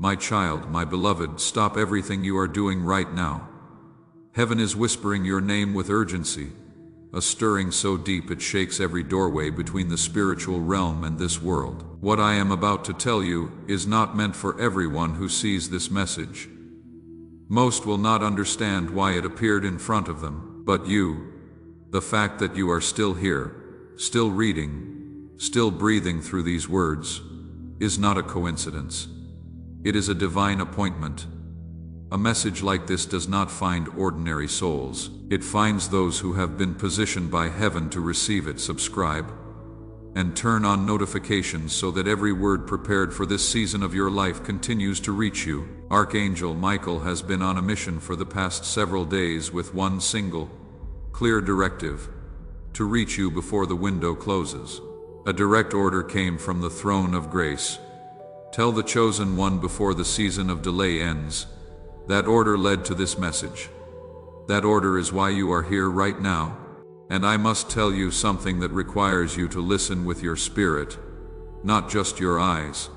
My child, my beloved, stop everything you are doing right now. Heaven is whispering your name with urgency, a stirring so deep it shakes every doorway between the spiritual realm and this world. What I am about to tell you is not meant for everyone who sees this message. Most will not understand why it appeared in front of them, but you, the fact that you are still here, still reading, still breathing through these words, is not a coincidence. It is a divine appointment. A message like this does not find ordinary souls. It finds those who have been positioned by heaven to receive it. Subscribe and turn on notifications so that every word prepared for this season of your life continues to reach you. Archangel Michael has been on a mission for the past several days with one single, clear directive: to reach you before the window closes. A direct order came from the throne of grace. Tell the chosen one before the season of delay ends. That order led to this message. That order is why you are here right now. And I must tell you something that requires you to listen with your spirit, not just your eyes.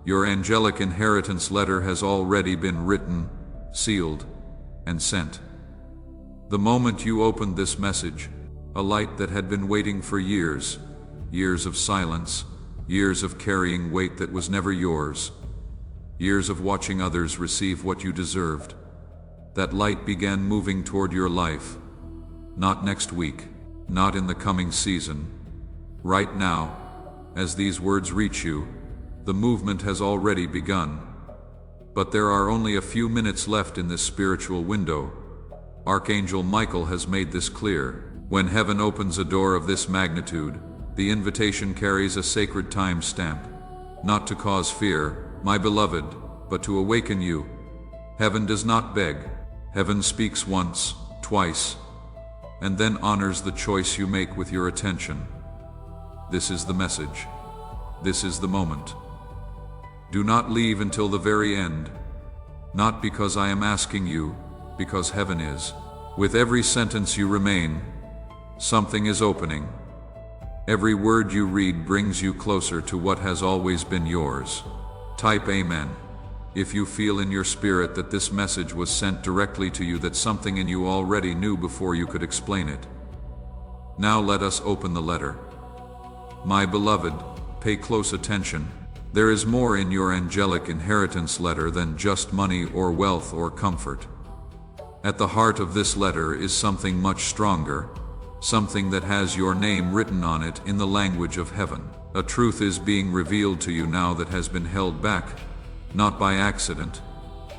Your angelic inheritance letter has already been written, sealed, and sent. The moment you opened this message, a light that had been waiting for years, years of silence, years of carrying weight that was never yours, years of watching others receive what you deserved. That light began moving toward your life. Not next week, not in the coming season. Right now, as these words reach you, the movement has already begun. But there are only a few minutes left in this spiritual window. Archangel Michael has made this clear. When heaven opens a door of this magnitude, the invitation carries a sacred time stamp. Not to cause fear, my beloved, but to awaken you. Heaven does not beg. Heaven speaks once, twice, and then honors the choice you make with your attention. This is the message. This is the moment. Do not leave until the very end. Not because I am asking you, because heaven is. With every sentence you remain, something is opening. Every word you read brings you closer to what has always been yours. Type Amen if you feel in your spirit that this message was sent directly to you, that something in you already knew before you could explain it. Now let us open the letter. My beloved, pay close attention. There is more in your angelic inheritance letter than just money or wealth or comfort. At the heart of this letter is something much stronger, something that has your name written on it in the language of heaven. A truth is being revealed to you now that has been held back, not by accident,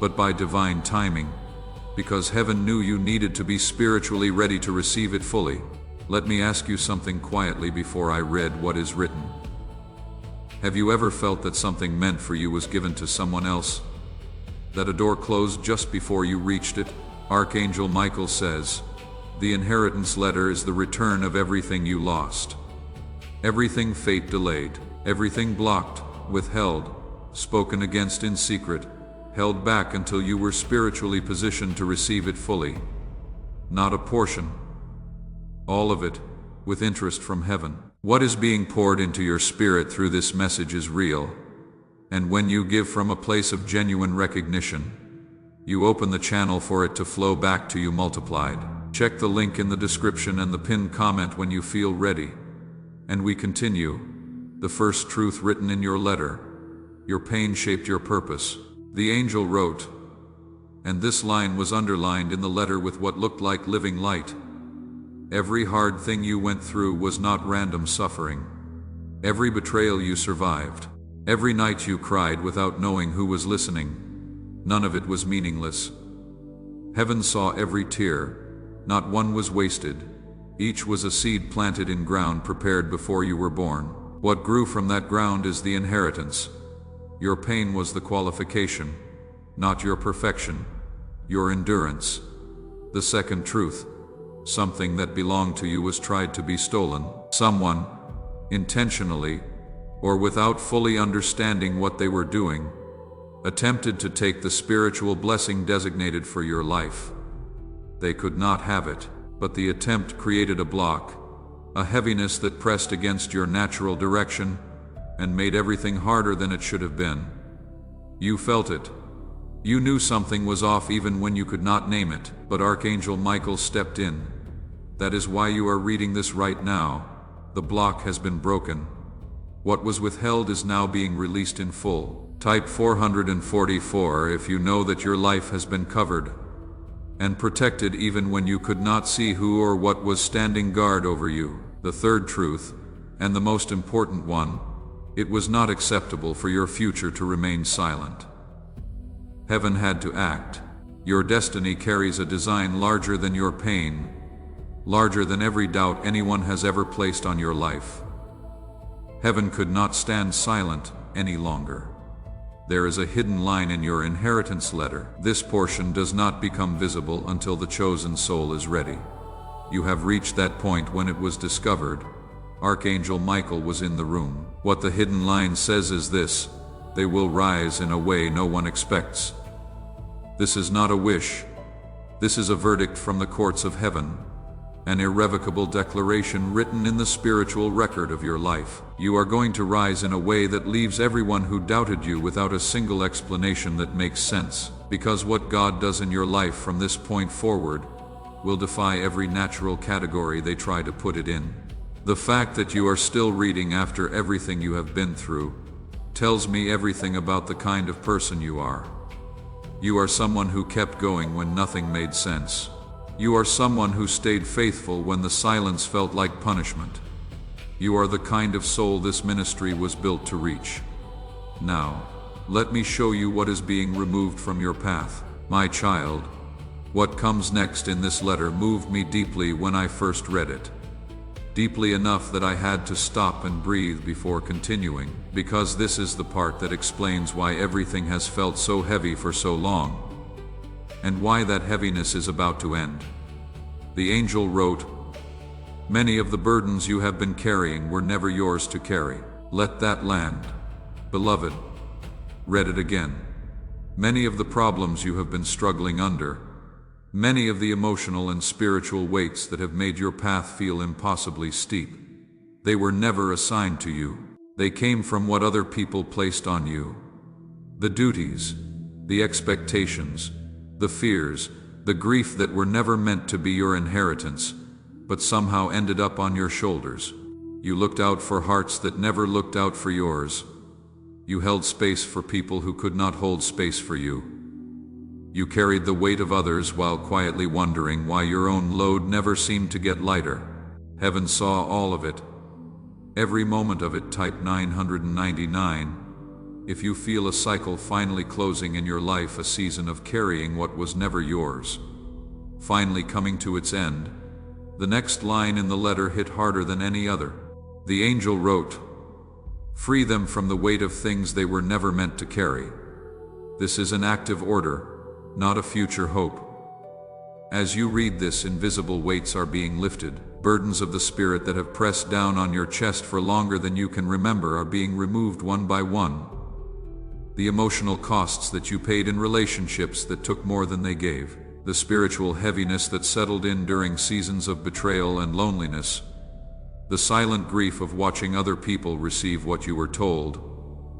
but by divine timing, because heaven knew you needed to be spiritually ready to receive it fully. Let me ask you something quietly before I read what is written. Have you ever felt that something meant for you was given to someone else? That a door closed just before you reached it? Archangel Michael says, the inheritance letter is the return of everything you lost. Everything fate delayed, everything blocked, withheld, spoken against in secret, held back until you were spiritually positioned to receive it fully. Not a portion. All of it, with interest from heaven. What is being poured into your spirit through this message is real, and when you give from a place of genuine recognition, you open the channel for it to flow back to you multiplied. Check the link in the description and the pinned comment when you feel ready. And we continue. The first truth written in your letter. Your pain shaped your purpose. The angel wrote, and this line was underlined in the letter with what looked like living light. Every hard thing you went through was not random suffering. Every betrayal you survived. Every night you cried without knowing who was listening. None of it was meaningless. Heaven saw every tear. Not one was wasted. Each was a seed planted in ground prepared before you were born. What grew from that ground is the inheritance. Your pain was the qualification, not your perfection, your endurance. The second truth, something that belonged to you was tried to be stolen. Someone, intentionally, or without fully understanding what they were doing, attempted to take the spiritual blessing designated for your life. They could not have it, but the attempt created a block, a heaviness that pressed against your natural direction and made everything harder than it should have been. You felt it. You knew something was off even when you could not name it, but Archangel Michael stepped in. That is why you are reading this right now. The block has been broken. What was withheld is now being released in full. Type 444 if you know that your life has been covered and protected even when you could not see who or what was standing guard over you. The third truth, and the most important one, it was not acceptable for your future to remain silent. Heaven had to act. Your destiny carries a design larger than your pain, larger than every doubt anyone has ever placed on your life. Heaven could not stand silent any longer. There is a hidden line in your inheritance letter. This portion does not become visible until the chosen soul is ready. You have reached that point when it was discovered. Archangel Michael was in the room. What the hidden line says is this: they will rise in a way no one expects. This is not a wish. This is a verdict from the courts of heaven, an irrevocable declaration written in the spiritual record of your life. You are going to rise in a way that leaves everyone who doubted you without a single explanation that makes sense, because what God does in your life from this point forward will defy every natural category they try to put it in. The fact that you are still reading after everything you have been through tells me everything about the kind of person you are. You are someone who kept going when nothing made sense. You are someone who stayed faithful when the silence felt like punishment. You are the kind of soul this ministry was built to reach. Now, let me show you what is being removed from your path. My child, what comes next in this letter moved me deeply when I first read it. Deeply enough that I had to stop and breathe before continuing, because this is the part that explains why everything has felt so heavy for so long, and why that heaviness is about to end. The angel wrote, "Many of the burdens you have been carrying were never yours to carry. Let that land, beloved." Read it again. Many of the problems you have been struggling under, many of the emotional and spiritual weights that have made your path feel impossibly steep, they were never assigned to you. They came from what other people placed on you. The duties, the expectations, the fears, the grief that were never meant to be your inheritance, but somehow ended up on your shoulders. You looked out for hearts that never looked out for yours. You held space for people who could not hold space for you. You carried the weight of others while quietly wondering why your own load never seemed to get lighter. Heaven saw all of it. Every moment of it. Type 999. If you feel a cycle finally closing in your life, a season of carrying what was never yours, finally coming to its end. The next line in the letter hit harder than any other. The angel wrote, "Free them from the weight of things they were never meant to carry." This is an active order, not a future hope. As you read this, invisible weights are being lifted. Burdens of the spirit that have pressed down on your chest for longer than you can remember are being removed one by one. The emotional costs that you paid in relationships that took more than they gave. The spiritual heaviness that settled in during seasons of betrayal and loneliness. The silent grief of watching other people receive what you were told,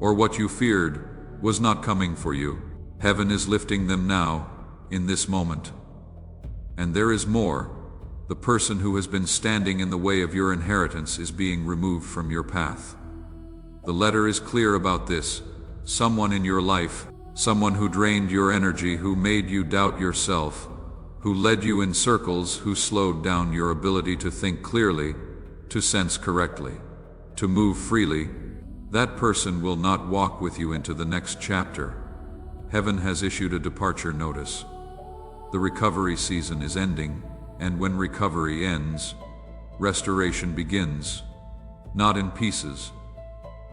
or what you feared, was not coming for you. Heaven is lifting them now, in this moment. And there is more. The person who has been standing in the way of your inheritance is being removed from your path. The letter is clear about this. Someone in your life, someone who drained your energy, who made you doubt yourself, who led you in circles, who slowed down your ability to think clearly, to sense correctly, to move freely, that person will not walk with you into the next chapter. Heaven has issued a departure notice. The recovery season is ending, and when recovery ends, restoration begins. Not in pieces,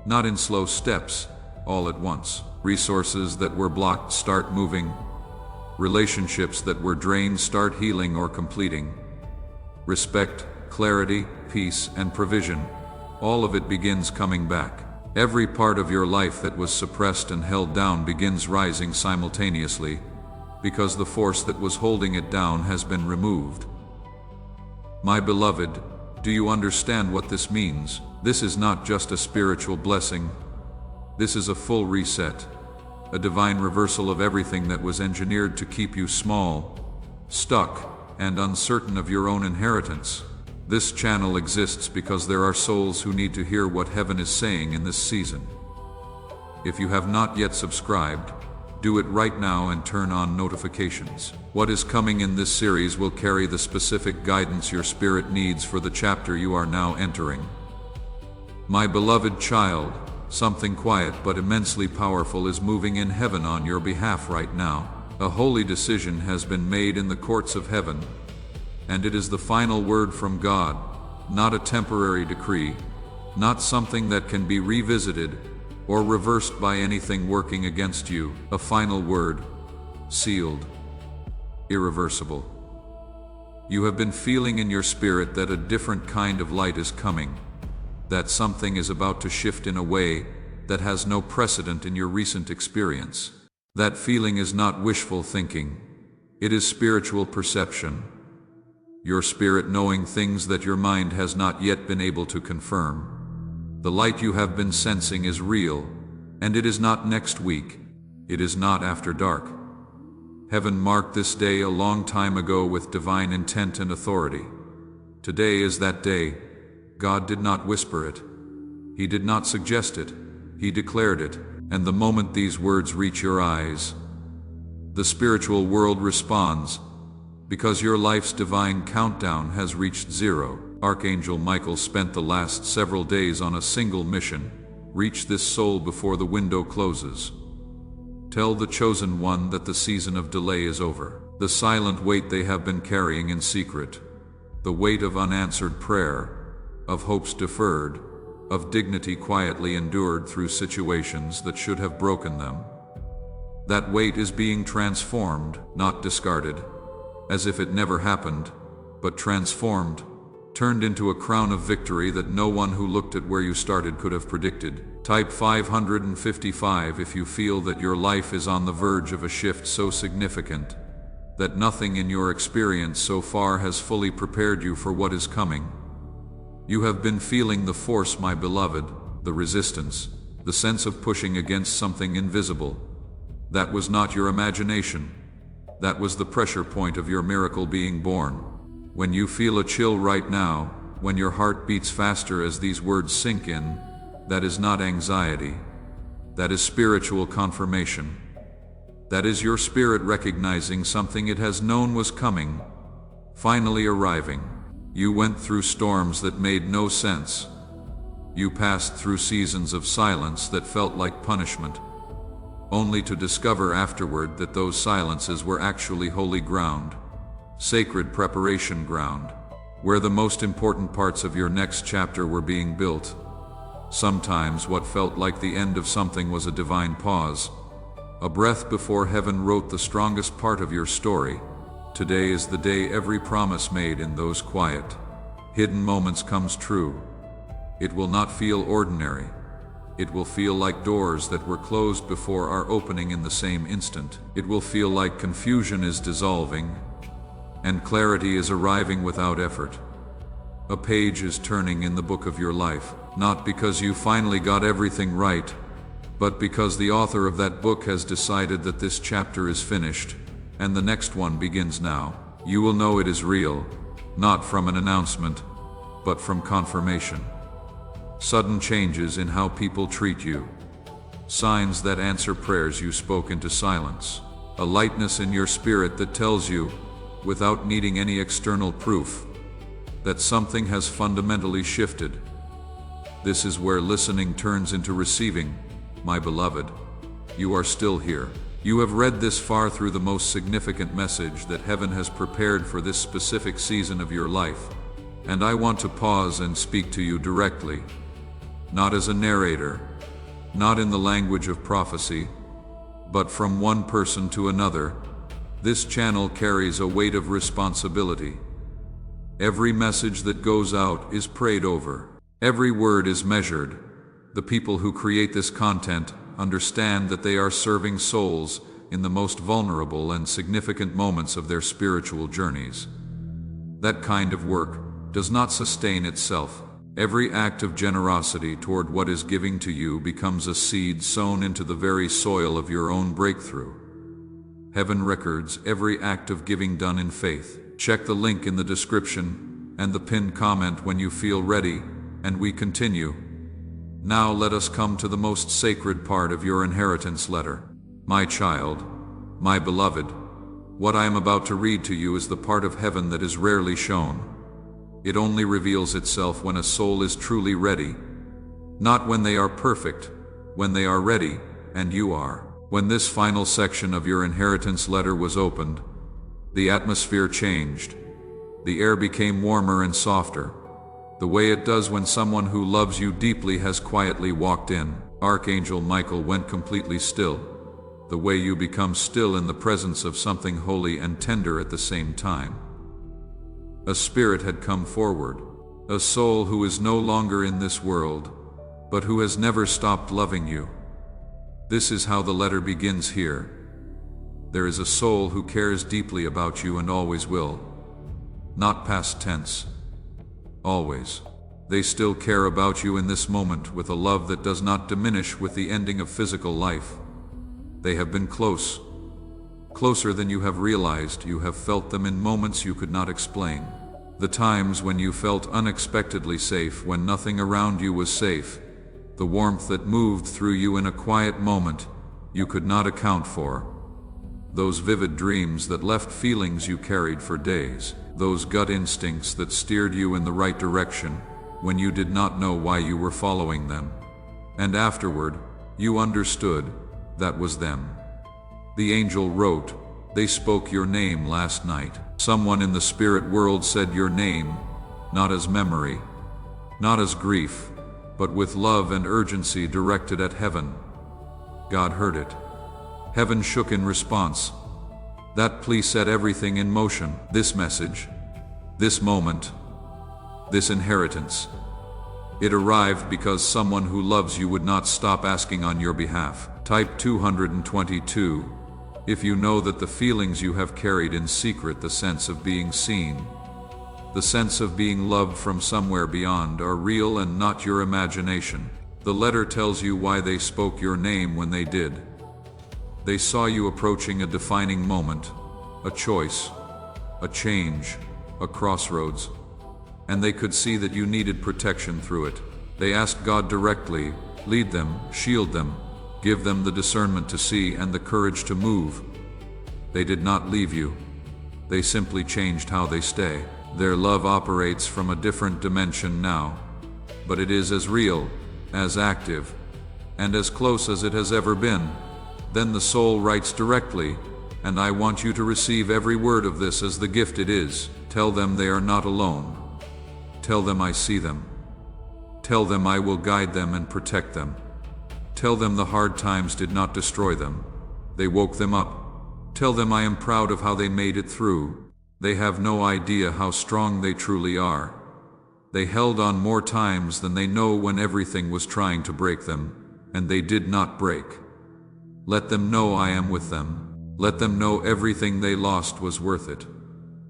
not in slow steps, all at once. Resources that were blocked start moving. Relationships that were drained start healing or completing. Respect, clarity, peace, and provision, all of it begins coming back. Every part of your life that was suppressed and held down begins rising simultaneously, because the force that was holding it down has been removed. My beloved, do you understand what this means? This is not just a spiritual blessing. This is a full reset. a divine reversal of everything that was engineered to keep you small, stuck, and uncertain of your own inheritance. This channel exists because there are souls who need to hear what heaven is saying in this season. If you have not yet subscribed, do it right now and turn on notifications. What is coming in this series will carry the specific guidance your spirit needs for the chapter you are now entering. My beloved child, something quiet but immensely powerful is moving in heaven on your behalf right now. A holy decision has been made in the courts of heaven, and it is the final word from God, not a temporary decree, not something that can be revisited or reversed by anything working against you. A final word, sealed, irreversible. You have been feeling in your spirit that a different kind of light is coming, that something is about to shift in a way that has no precedent in your recent experience. That feeling is not wishful thinking, it is spiritual perception. Your spirit knowing things that your mind has not yet been able to confirm. The light you have been sensing is real, and it is not next week. It is not after dark. Heaven marked this day a long time ago with divine intent and authority. Today is that day. God did not whisper it. He did not suggest it. He declared it, and the moment these words reach your eyes, the spiritual world responds, because your life's divine countdown has reached 0. Archangel Michael spent the last several days on a single mission: reach this soul before the window closes. Tell the chosen one that the season of delay is over. The silent weight they have been carrying in secret, the weight of unanswered prayer, of hopes deferred, of dignity quietly endured through situations that should have broken them. That weight is being transformed, not discarded, as if it never happened, but transformed, turned into a crown of victory that no one who looked at where you started could have predicted. Type 555 if you feel that your life is on the verge of a shift so significant that nothing in your experience so far has fully prepared you for what is coming. You have been feeling the force, my beloved, the resistance, the sense of pushing against something invisible. That was not your imagination. That was the pressure point of your miracle being born. When you feel a chill right now, when your heart beats faster as these words sink in, that is not anxiety. That is spiritual confirmation. That is your spirit recognizing something it has known was coming, finally arriving. You went through storms that made no sense. You passed through seasons of silence that felt like punishment, only to discover afterward that those silences were actually holy ground, sacred preparation ground, where the most important parts of your next chapter were being built. Sometimes what felt like the end of something was a divine pause, a breath before heaven wrote the strongest part of your story. Today is the day every promise made in those quiet, hidden moments comes true. It will not feel ordinary. It will feel like doors that were closed before are opening in the same instant. It will feel like confusion is dissolving, and clarity is arriving without effort. A page is turning in the book of your life, not because you finally got everything right, but because the author of that book has decided that this chapter is finished, and the next one begins now. You will know it is real, not from an announcement, but from confirmation. Sudden changes in how people treat you, signs that answer prayers you spoke into silence, a lightness in your spirit that tells you, without needing any external proof, that something has fundamentally shifted. This is where listening turns into receiving, my beloved. You are still here. You have read this far through the most significant message that heaven has prepared for this specific season of your life, and I want to pause and speak to you directly, not as a narrator, not in the language of prophecy, but from one person to another. This channel carries a weight of responsibility. Every message that goes out is prayed over. Every word is measured. The people who create this content understand that they are serving souls in the most vulnerable and significant moments of their spiritual journeys. That kind of work does not sustain itself. Every act of generosity toward what is giving to you becomes a seed sown into the very soil of your own breakthrough. Heaven records every act of giving done in faith. Check the link in the description and the pinned comment when you feel ready, and we continue. Now let us come to the most sacred part of your inheritance letter. My child, my beloved, what I am about to read to you is the part of heaven that is rarely shown. It only reveals itself when a soul is truly ready. Not when they are perfect, when they are ready, and you are. When this final section of your inheritance letter was opened, the atmosphere changed. The air became warmer and softer, the way it does when someone who loves you deeply has quietly walked in. Archangel Michael went completely still, the way you become still in the presence of something holy and tender at the same time. A spirit had come forward, a soul who is no longer in this world, but who has never stopped loving you. This is how the letter begins here. There is a soul who cares deeply about you and always will. Not past tense. Always. They still care about you in this moment with a love that does not diminish with the ending of physical life. They have been close. Closer than you have realized. You have felt them in moments you could not explain. The times when you felt unexpectedly safe, when nothing around you was safe. The warmth that moved through you in a quiet moment you could not account for. Those vivid dreams that left feelings you carried for days. Those gut instincts that steered you in the right direction when you did not know why you were following them. And afterward, you understood that was them. The angel wrote, "They spoke your name last night." Someone in the spirit world said your name, not as memory, not as grief, but with love and urgency directed at heaven. God heard it. Heaven shook in response. That plea set everything in motion. This message, this moment, this inheritance. It arrived because someone who loves you would not stop asking on your behalf. Type 222. If you know that the feelings you have carried in secret, the sense of being seen, the sense of being loved from somewhere beyond, are real and not your imagination. The letter tells you why they spoke your name when they did. They saw you approaching a defining moment, a choice, a change, a crossroads, and they could see that you needed protection through it. They asked God directly, lead them, shield them, give them the discernment to see and the courage to move. They did not leave you. They simply changed how they stay. Their love operates from a different dimension now, but it is as real, as active, and as close as it has ever been. Then the soul writes directly, and I want you to receive every word of this as the gift it is. Tell them they are not alone. Tell them I see them. Tell them I will guide them and protect them. Tell them the hard times did not destroy them. They woke them up. Tell them I am proud of how they made it through. They have no idea how strong they truly are. They held on more times than they know when everything was trying to break them, and they did not break. Let them know I am with them. Let them know everything they lost was worth it.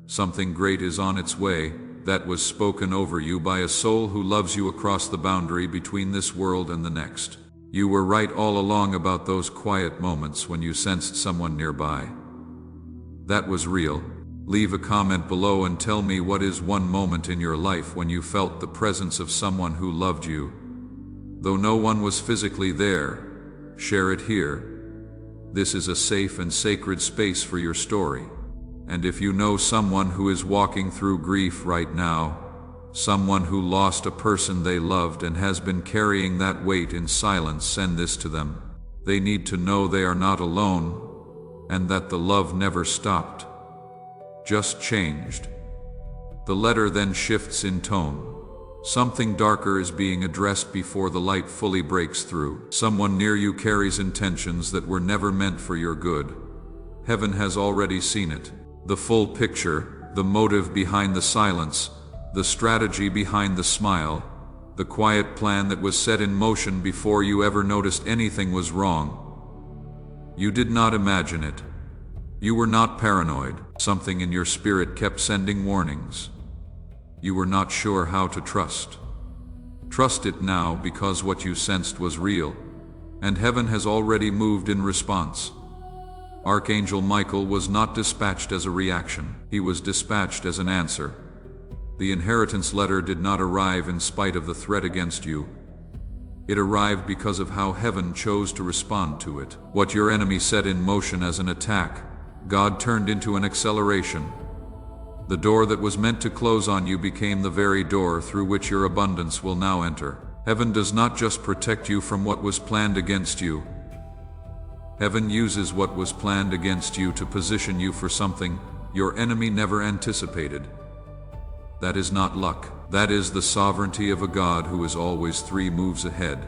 Something great is on its way, that was spoken over you by a soul who loves you across the boundary between this world and the next. You were right all along about those quiet moments when you sensed someone nearby. That was real. Leave a comment below and tell me what is one moment in your life when you felt the presence of someone who loved you. Though no one was physically there, share it here. This is a safe and sacred space for your story. And if you know someone who is walking through grief right now, someone who lost a person they loved and has been carrying that weight in silence, send this to them. They need to know they are not alone, and that the love never stopped, just changed. The letter then shifts in tone. Something darker is being addressed before the light fully breaks through. Someone near you carries intentions that were never meant for your good. Heaven has already seen it. The full picture, the motive behind the silence, the strategy behind the smile, the quiet plan that was set in motion before you ever noticed anything was wrong. You did not imagine it. You were not paranoid. Something in your spirit kept sending warnings. You were not sure how to trust. Trust it now, because what you sensed was real, and heaven has already moved in response. Archangel Michael was not dispatched as a reaction. He was dispatched as an answer. The inheritance letter did not arrive in spite of the threat against you. It arrived because of how heaven chose to respond to it. What your enemy set in motion as an attack, God turned into an acceleration. The door that was meant to close on you became the very door through which your abundance will now enter. Heaven does not just protect you from what was planned against you. Heaven uses what was planned against you to position you for something your enemy never anticipated. That is not luck. That is the sovereignty of a God who is always 3 moves ahead.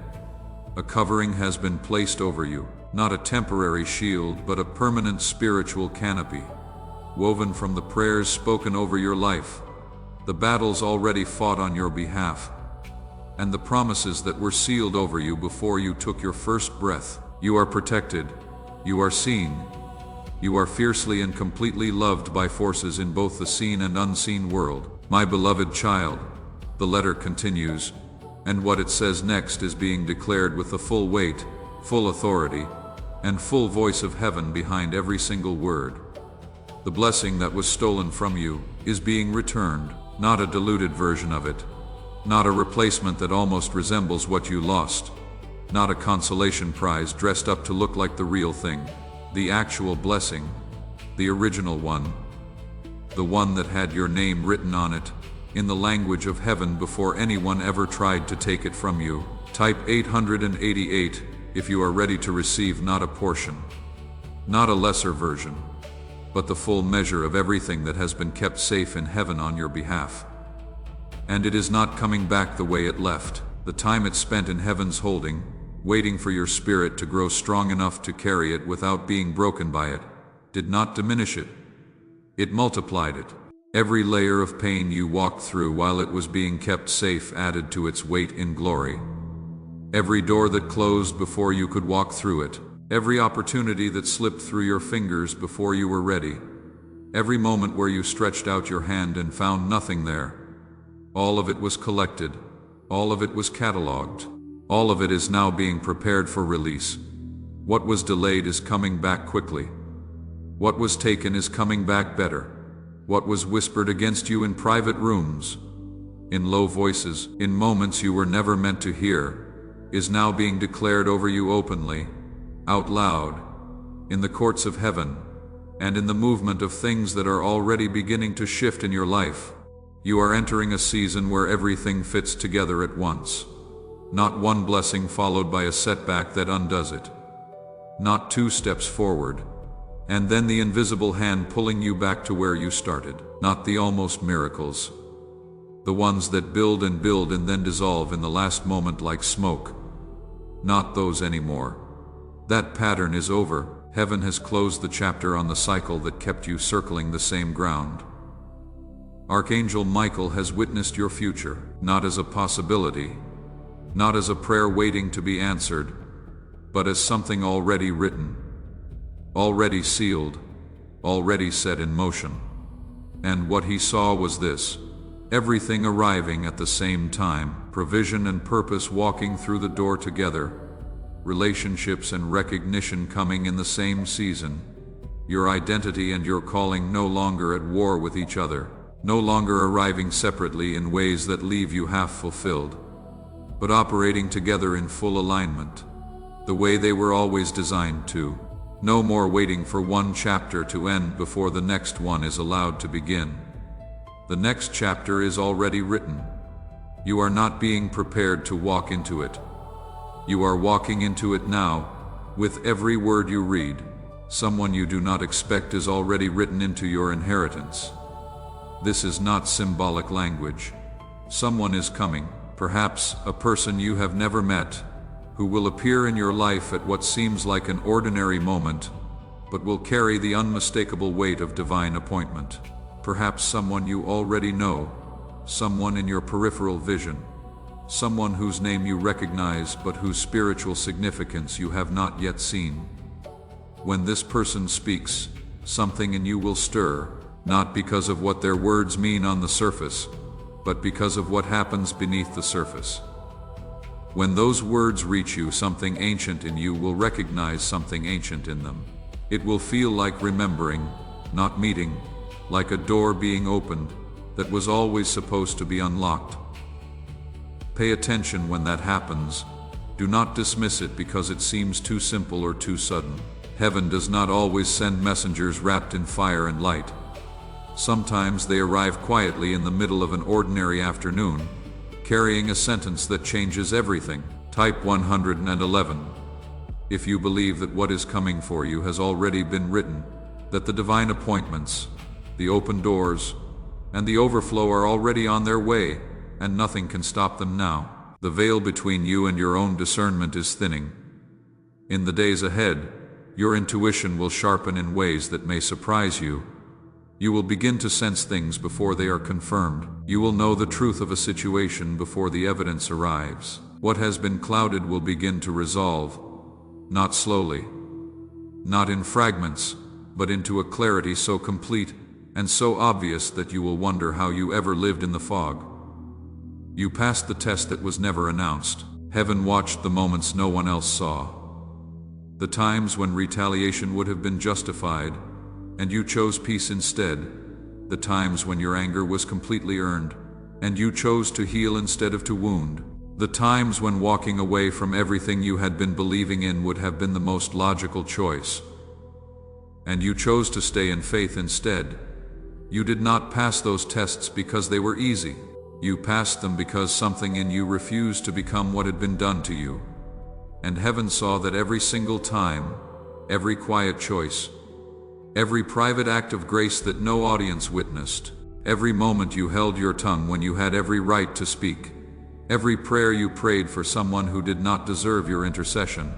A covering has been placed over you, not a temporary shield, but a permanent spiritual canopy, woven from the prayers spoken over your life, the battles already fought on your behalf, and the promises that were sealed over you before you took your first breath. You are protected. You are seen. You are fiercely and completely loved by forces in both the seen and unseen world. My beloved child, the letter continues, and what it says next is being declared with the full weight, full authority, and full voice of heaven behind every single word. The blessing that was stolen from you is being returned, not a diluted version of it, not a replacement that almost resembles what you lost, not a consolation prize dressed up to look like the real thing. The actual blessing, the original one, the one that had your name written on it, in the language of heaven before anyone ever tried to take it from you. Type 888 if you are ready to receive not a portion, not a lesser version, but the full measure of everything that has been kept safe in heaven on your behalf. And it is not coming back the way it left. The time it spent in heaven's holding, waiting for your spirit to grow strong enough to carry it without being broken by it, did not diminish it. It multiplied it. Every layer of pain you walked through while it was being kept safe added to its weight in glory. Every door that closed before you could walk through it, every opportunity that slipped through your fingers before you were ready, every moment where you stretched out your hand and found nothing there, all of it was collected, all of it was cataloged, all of it is now being prepared for release. What was delayed is coming back quickly. What was taken is coming back better. What was whispered against you in private rooms, in low voices, in moments you were never meant to hear, is now being declared over you openly, out loud, in the courts of heaven, and in the movement of things that are already beginning to shift in your life. You are entering a season where everything fits together at once. Not one blessing followed by a setback that undoes it. Not 2 steps forward, and then the invisible hand pulling you back to where you started. Not the almost miracles, the ones that build and then dissolve in the last moment like smoke. Not those anymore. That pattern is over. Heaven has closed the chapter on the cycle that kept you circling the same ground. Archangel Michael has witnessed your future, not as a possibility, not as a prayer waiting to be answered, but as something already written, already sealed, already set in motion. And what he saw was this: everything arriving at the same time, provision and purpose walking through the door together, relationships and recognition coming in the same season, your identity and your calling no longer at war with each other, no longer arriving separately in ways that leave you half fulfilled, but operating together in full alignment, the way they were always designed to. No more waiting for one chapter to end before the next one is allowed to begin. The next chapter is already written. You are not being prepared to walk into it. You are walking into it now, with every word you read. Someone you do not expect is already written into your inheritance. This is not symbolic language. Someone is coming, perhaps a person you have never met, who will appear in your life at what seems like an ordinary moment, but will carry the unmistakable weight of divine appointment. Perhaps someone you already know, someone in your peripheral vision, someone whose name you recognize but whose spiritual significance you have not yet seen. When this person speaks, something in you will stir, not because of what their words mean on the surface, but because of what happens beneath the surface. When those words reach you, something ancient in you will recognize something ancient in them. It will feel like remembering, not meeting, like a door being opened that was always supposed to be unlocked. Pay attention when that happens. Do not dismiss it because it seems too simple or too sudden. Heaven does not always send messengers wrapped in fire and light. Sometimes they arrive quietly in the middle of an ordinary afternoon, carrying a sentence that changes everything. Type 111. If you believe that what is coming for you has already been written, that the divine appointments, the open doors, and the overflow are already on their way, and nothing can stop them now. The veil between you and your own discernment is thinning. In the days ahead, your intuition will sharpen in ways that may surprise you. You will begin to sense things before they are confirmed. You will know the truth of a situation before the evidence arrives. What has been clouded will begin to resolve, not slowly, not in fragments, but into a clarity so complete and so obvious that you will wonder how you ever lived in the fog. You passed the test that was never announced. Heaven watched the moments no one else saw. The times when retaliation would have been justified, and you chose peace instead. The times when your anger was completely earned, and you chose to heal instead of to wound. The times when walking away from everything you had been believing in would have been the most logical choice, and you chose to stay in faith instead. You did not pass those tests because they were easy. You passed them because something in you refused to become what had been done to you. And heaven saw that every single time, every quiet choice, every private act of grace that no audience witnessed, every moment you held your tongue when you had every right to speak, every prayer you prayed for someone who did not deserve your intercession,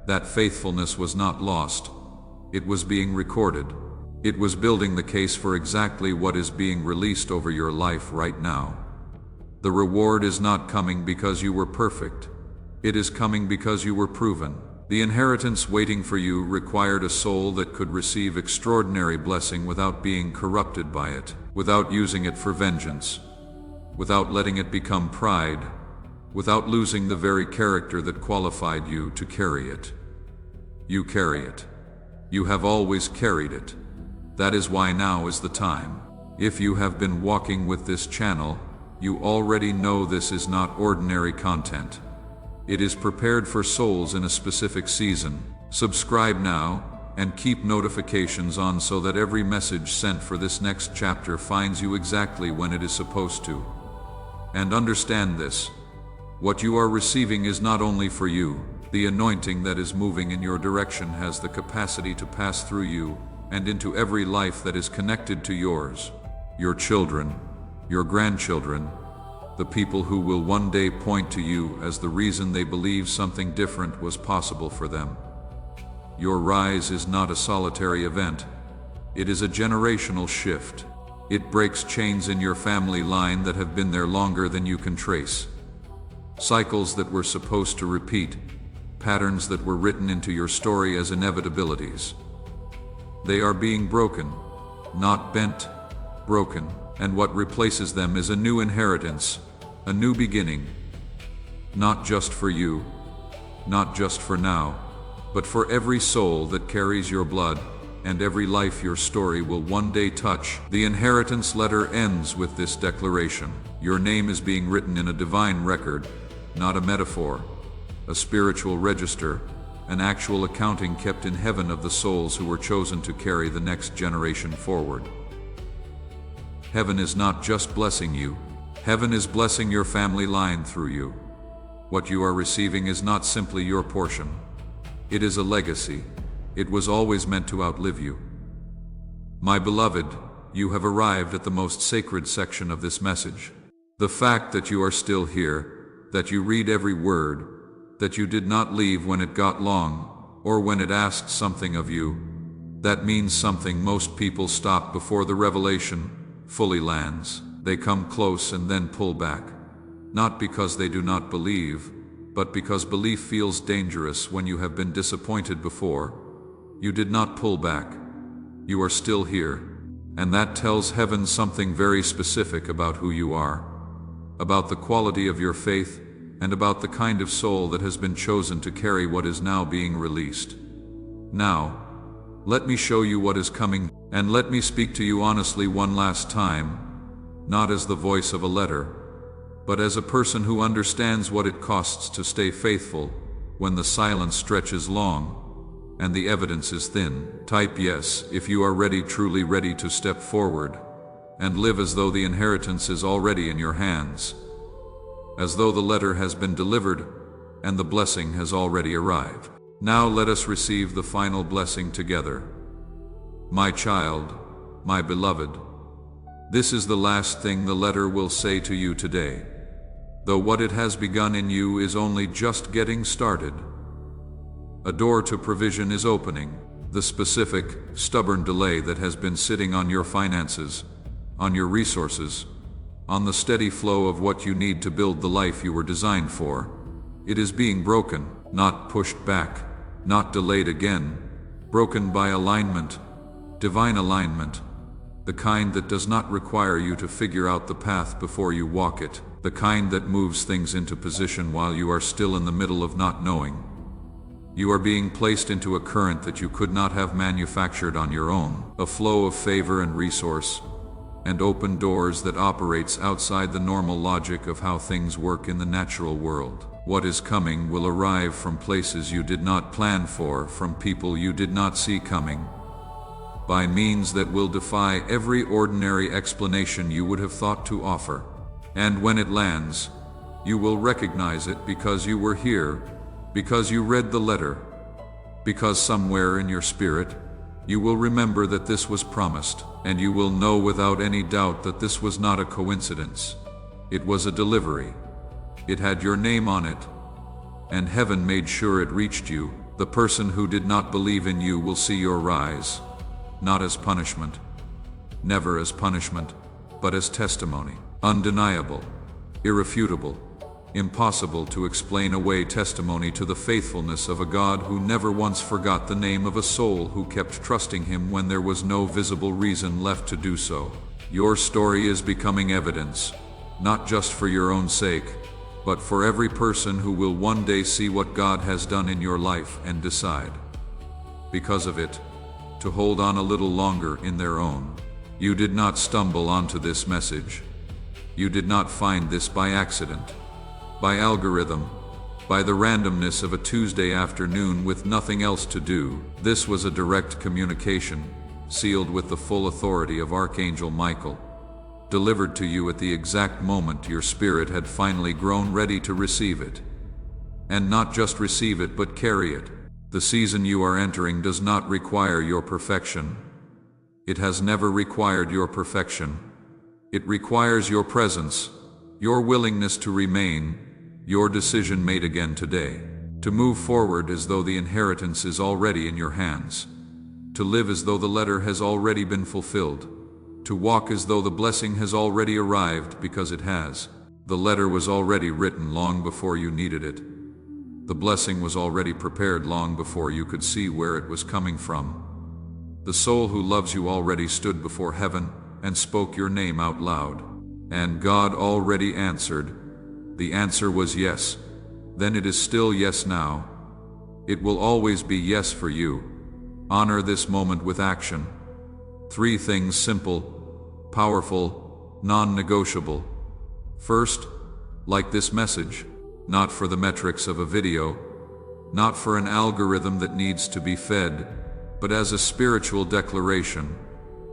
that faithfulness was not lost. It was being recorded. It was building the case for exactly what is being released over your life right now. The reward is not coming because you were perfect. It is coming because you were proven. The inheritance waiting for you required a soul that could receive extraordinary blessing without being corrupted by it, without using it for vengeance, without letting it become pride, without losing the very character that qualified you to carry it. You carry it. You have always carried it. That is why now is the time. If you have been walking with this channel, you already know this is not ordinary content. It is prepared for souls in a specific season. Subscribe now and keep notifications on so that every message sent for this next chapter finds you exactly when it is supposed to. And understand this: what you are receiving is not only for you. The anointing that is moving in your direction has the capacity to pass through you and into every life that is connected to yours. Your children, your grandchildren, the people who will one day point to you as the reason they believe something different was possible for them. Your rise is not a solitary event. It is a generational shift. It breaks chains in your family line that have been there longer than you can trace. Cycles that were supposed to repeat, patterns that were written into your story as inevitabilities. They are being broken, not bent, broken, and what replaces them is a new inheritance, a new beginning. Not just for you, not just for now, but for every soul that carries your blood, and every life your story will one day touch. The inheritance letter ends with this declaration: your name is being written in a divine record, not a metaphor, a spiritual register, an actual accounting kept in heaven of the souls who were chosen to carry the next generation forward. Heaven is not just blessing you. Heaven is blessing your family line through you. What you are receiving is not simply your portion. It is a legacy. It was always meant to outlive you. My beloved, you have arrived at the most sacred section of this message. The fact that you are still here, that you read every word, that you did not leave when it got long, or when it asked something of you, that means something. Most people stop before the revelation fully lands. They come close and then pull back. Not because they do not believe, but because belief feels dangerous when you have been disappointed before. You did not pull back. You are still here. And that tells heaven something very specific about who you are, about the quality of your faith, and about the kind of soul that has been chosen to carry what is now being released. Now, let me show you what is coming, and let me speak to you honestly one last time, not as the voice of a letter, but as a person who understands what it costs to stay faithful when the silence stretches long and the evidence is thin. Type yes if you are ready, truly ready to step forward and live as though the inheritance is already in your hands, as though the letter has been delivered and the blessing has already arrived. Now let us receive the final blessing together. My child, my beloved, this is the last thing the letter will say to you today, though what it has begun in you is only just getting started. A door to provision is opening. The specific, stubborn delay that has been sitting on your finances, on your resources, on the steady flow of what you need to build the life you were designed for, it is being broken, not pushed back, not delayed again, broken by alignment, divine alignment, the kind that does not require you to figure out the path before you walk it, the kind that moves things into position while you are still in the middle of not knowing. You are being placed into a current that you could not have manufactured on your own, a flow of favor and resource, and open doors that operates outside the normal logic of how things work in the natural world. What is coming will arrive from places you did not plan for, from people you did not see coming, by means that will defy every ordinary explanation you would have thought to offer. And when it lands, you will recognize it because you were here, because you read the letter, because somewhere in your spirit, you will remember that this was promised, and you will know without any doubt that this was not a coincidence. It was a delivery. It had your name on it, and heaven made sure it reached you. The person who did not believe in you will see your rise, not as punishment, never as punishment, but as testimony. Undeniable, irrefutable, impossible to explain away testimony to the faithfulness of a God who never once forgot the name of a soul who kept trusting Him when there was no visible reason left to do so. Your story is becoming evidence, not just for your own sake, but for every person who will one day see what God has done in your life and decide, because of it, to hold on a little longer in their own. You did not stumble onto this message. You did not find this by accident, by algorithm, by the randomness of a Tuesday afternoon with nothing else to do. This was a direct communication, sealed with the full authority of Archangel Michael, delivered to you at the exact moment your spirit had finally grown ready to receive it. And not just receive it, but carry it. The season you are entering does not require your perfection. It has never required your perfection. It requires your presence, your willingness to remain, your decision made again today. To move forward as though the inheritance is already in your hands. To live as though the letter has already been fulfilled. To walk as though the blessing has already arrived, because it has. The letter was already written long before you needed it. The blessing was already prepared long before you could see where it was coming from. The soul who loves you already stood before heaven and spoke your name out loud. And God already answered. The answer was yes. Then it is still yes now. It will always be yes for you. Honor this moment with action. 3 things: simple, powerful, non-negotiable. First, like this message, not for the metrics of a video, not for an algorithm that needs to be fed, but as a spiritual declaration,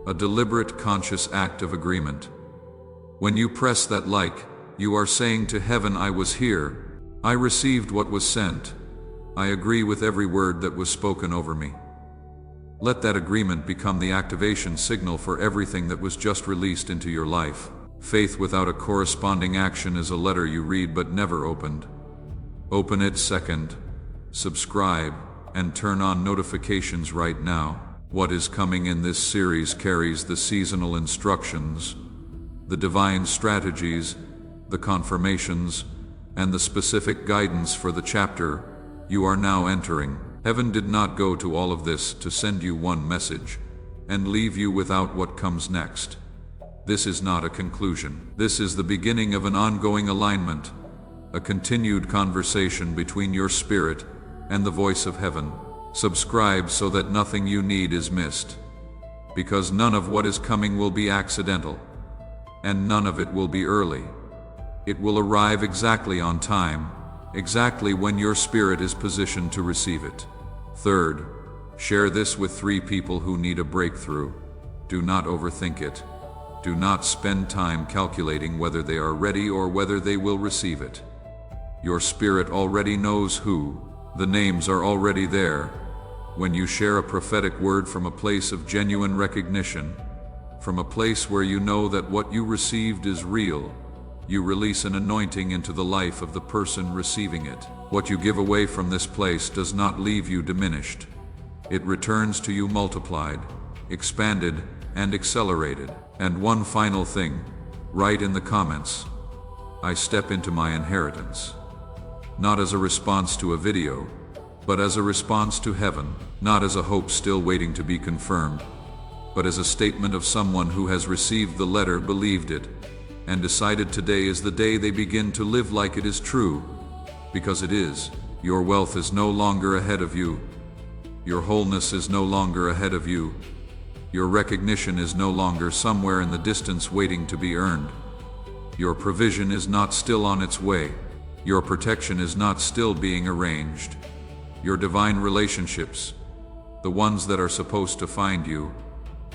a deliberate conscious act of agreement. When you press that like, you are saying to heaven, I was here, I received what was sent, I agree with every word that was spoken over me. Let that agreement become the activation signal for everything that was just released into your life. Faith without a corresponding action is a letter you read but never opened. Open it. Second, subscribe and turn on notifications right now. What is coming in this series carries the seasonal instructions, the divine strategies, the confirmations, and the specific guidance for the chapter you are now entering. Heaven did not go to all of this to send you one message and leave you without what comes next. This is not a conclusion. This is the beginning of an ongoing alignment, a continued conversation between your spirit and the voice of heaven. Subscribe so that nothing you need is missed, because none of what is coming will be accidental, and none of it will be early. It will arrive exactly on time, exactly when your spirit is positioned to receive it. Third, share this with 3 people who need a breakthrough. Do not overthink it. Do not spend time calculating whether they are ready or whether they will receive it. Your spirit already knows who. The names are already there. When you share a prophetic word from a place of genuine recognition, from a place where you know that what you received is real, you release an anointing into the life of the person receiving it. What you give away from this place does not leave you diminished. It returns to you multiplied, expanded, and accelerated. And one final thing, write in the comments, "I step into my inheritance." Not as a response to a video, but as a response to heaven, not as a hope still waiting to be confirmed, but as a statement of someone who has received the letter, believed it, and decided today is the day they begin to live like it is true, because it is. Your wealth is no longer ahead of you. Your wholeness is no longer ahead of you. Your recognition is no longer somewhere in the distance waiting to be earned. Your provision is not still on its way. Your protection is not still being arranged. Your divine relationships, the ones that are supposed to find you,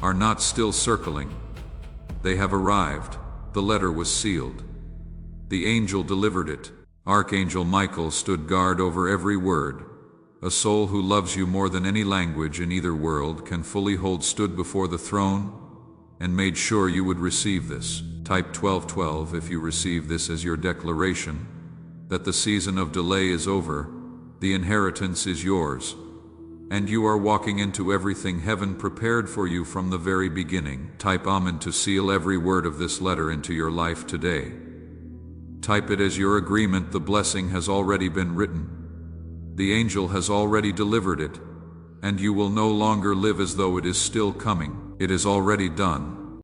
are not still circling. They have arrived. The letter was sealed. The angel delivered it. Archangel Michael stood guard over every word. A soul who loves you more than any language in either world can fully hold stood before the throne and made sure you would receive this. Type 1212 if you receive this as your declaration that the season of delay is over, the inheritance is yours, and you are walking into everything heaven prepared for you from the very beginning. Type Amen to seal every word of this letter into your life today. Type it as your agreement. The blessing has already been written. The angel has already delivered it, and you will no longer live as though it is still coming. It is already done.